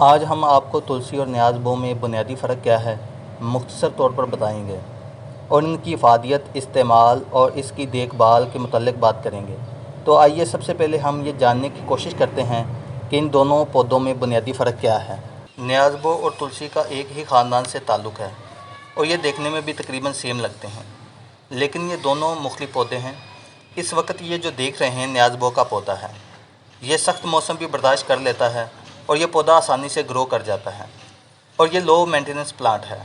आज हम आपको तुलसी और न्याज़-बो में बुनियादी फ़र्क क्या है, मुख्तसर तौर पर बताएंगे और इनकी इफ़ादियत, इस्तेमाल और इसकी देखभाल के मुतल्लिक़ बात करेंगे। तो आइए सबसे पहले हम ये जानने की कोशिश करते हैं कि इन दोनों पौधों में बुनियादी फ़र्क क्या है। न्याज़-बो और तुलसी का एक ही ख़ानदान से ताल्लुक़ है और ये देखने में भी तकरीबन सेम लगते हैं, लेकिन ये दोनों मुख्तलिफ़ पौधे हैं। इस वक्त ये जो देख रहे हैं न्याज़-बो का पौधा है। ये सख्त मौसम भी बर्दाश्त कर लेता है और ये पौधा आसानी से ग्रो कर जाता है और ये लो मेंटेनेंस प्लांट है।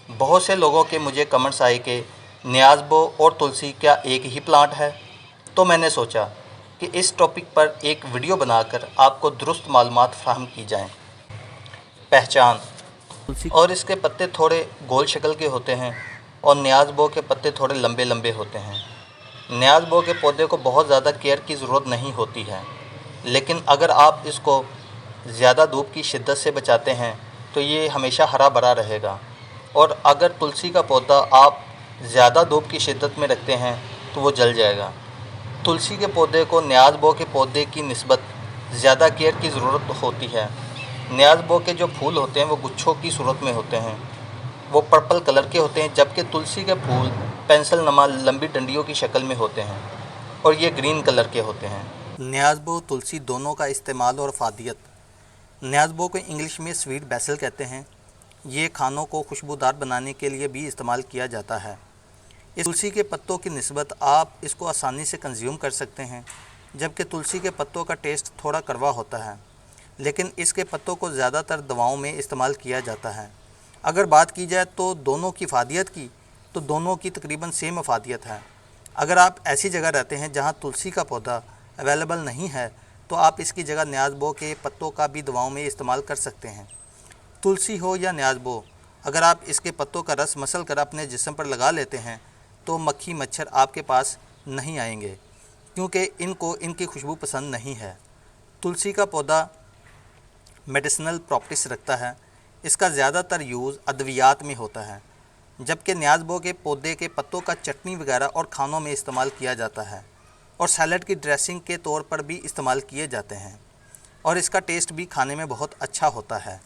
बहुत से लोगों के मुझे कमेंट्स आए कि न्याज़-बो और तुलसी क्या एक ही प्लांट है। तो मैंने सोचा कि इस टॉपिक पर एक वीडियो बनाकर आपको दुरुस्त मालूमात फ़राहम की जाएँ। पहचान: तुलसी और इसके पत्ते थोड़े गोल शक्ल के होते हैं और न्याज़-बो के पत्ते थोड़े लंबे लंबे होते हैं। न्याज़-बो के पौधे को बहुत ज़्यादा केयर की ज़रूरत नहीं होती है, लेकिन अगर आप इसको ज़्यादा धूप की शिद्दत से बचाते हैं तो ये हमेशा हरा भरा रहेगा। और अगर तुलसी का पौधा आप ज़्यादा धूप की शिद्दत में रखते हैं तो वो जल जाएगा। तुलसी के पौधे को न्याज़-बो के पौधे की निस्बत ज़्यादा केयर की ज़रूरत होती है। न्याज़-बो के जो फूल होते हैं वो गुच्छों की सूरत में होते हैं, वो पर्पल कलर के होते हैं, जबकि तुलसी के फूल पेंसिल नमा लंबी डंडियों की शक्ल में होते हैं और ये ग्रीन कलर के होते हैं। न्याज़-बो तुलसी दोनों का इस्तेमाल और फ़ादियत: न्याज़-बो को इंग्लिश में स्वीट बेसिल कहते हैं। ये खानों को खुशबूदार बनाने के लिए भी इस्तेमाल किया जाता है। इस तुलसी के पत्तों की निस्बत आप इसको आसानी से कंज्यूम कर सकते हैं, जबकि तुलसी के पत्तों का टेस्ट थोड़ा कड़वा होता है, लेकिन इसके पत्तों को ज़्यादातर दवाओं में इस्तेमाल किया जाता है। अगर बात की जाए तो दोनों की फ़ादियत की, तो दोनों की तकरीबन सेम फ़ादियत है। अगर आप ऐसी जगह रहते हैं जहाँ तुलसी का पौधा अवेलेबल नहीं है तो आप इसकी जगह न्याज़-बो के पत्तों का भी दवाओं में इस्तेमाल कर सकते हैं। तुलसी हो या न्याज़-बो, अगर आप इसके पत्तों का रस मसल कर अपने जिस्म पर लगा लेते हैं तो मक्खी मच्छर आपके पास नहीं आएंगे, क्योंकि इनको इनकी खुशबू पसंद नहीं है। तुलसी का पौधा मेडिसिनल प्रॉपर्टीज रखता है। इसका ज़्यादातर यूज़ अद्वियात में होता है, जबकि न्याज़-बो के पौधे के पत्तों का चटनी वगैरह और खानों में इस्तेमाल किया जाता है और सैलड की ड्रेसिंग के तौर पर भी इस्तेमाल किए जाते हैं और इसका टेस्ट भी खाने में बहुत अच्छा होता है।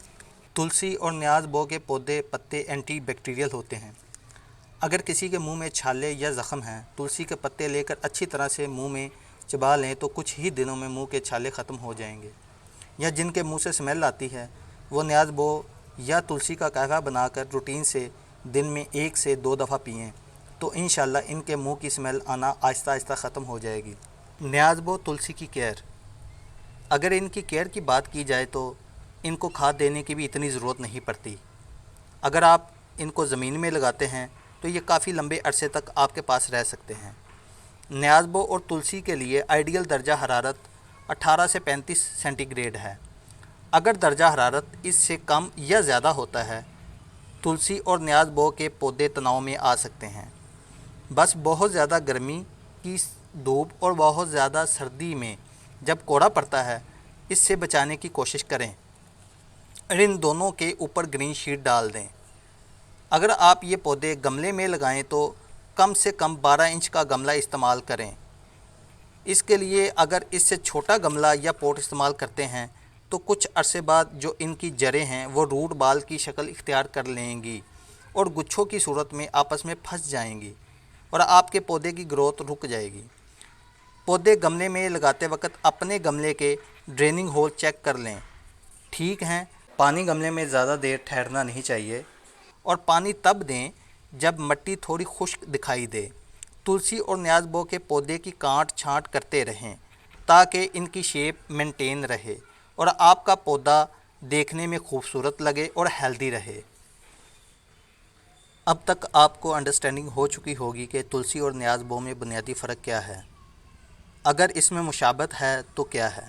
तुलसी और न्याज़-बो के पौधे पत्ते एंटी बैक्टीरियल होते हैं। अगर किसी के मुंह में छाले या ज़ख़म हैं, तुलसी के पत्ते लेकर अच्छी तरह से मुंह में चबा लें तो कुछ ही दिनों में मुंह के छाले ख़त्म हो जाएंगे। या जिनके मुंह से स्मेल आती है वो न्याज़-बो या तुलसी का कहवा बनाकर रूटीन से दिन में 1 से 2 दफ़ा पिएँ तो इंशाल्लाह इनके मुंह की स्मेल आना आहिस्ता आहिस्ता ख़त्म हो जाएगी। न्याज़-बो तुलसी की केयर: अगर इनकी केयर की बात की जाए तो इनको खाद देने की भी इतनी ज़रूरत नहीं पड़ती। अगर आप इनको ज़मीन में लगाते हैं तो ये काफ़ी लंबे अरसे तक आपके पास रह सकते हैं। न्याज़-बो और तुलसी के लिए आइडियल दर्जा हरारत 18 से 35 सेंटीग्रेड है। अगर दर्जा हरारत इससे कम या ज़्यादा होता है, तुलसी और न्याज़-बो के पौधे तनाव में आ सकते हैं। बस बहुत ज़्यादा गर्मी की धूप और बहुत ज़्यादा सर्दी में जब कोहरा पड़ता है, इससे बचाने की कोशिश करें। इन दोनों के ऊपर ग्रीन शीट डाल दें। अगर आप ये पौधे गमले में लगाएं तो कम से कम 12 इंच का गमला इस्तेमाल करें। इसके लिए अगर इससे छोटा गमला या पॉट इस्तेमाल करते हैं तो कुछ अरसे बाद जो इनकी जड़ें हैं वो रूट बाल की शक्ल इख्तियार कर लेंगी और गुच्छों की सूरत में आपस में फंस जाएंगी और आपके पौधे की ग्रोथ रुक जाएगी। पौधे गमले में लगाते वक्त अपने गमले के ड्रेनिंग होल चेक कर लें, ठीक हैं। पानी गमले में ज़्यादा देर ठहरना नहीं चाहिए और पानी तब दें जब मिट्टी थोड़ी खुश्क दिखाई दे। तुलसी और न्याज़-बो के पौधे की काट छांट करते रहें ताकि इनकी शेप मेंटेन रहे और आपका पौधा देखने में खूबसूरत लगे और हेल्दी रहे। अब तक आपको अंडरस्टैंडिंग हो चुकी होगी कि तुलसी और न्याज़-बो में बुनियादी फ़र्क क्या है। अगर इसमें मुशाबत है तो क्या है।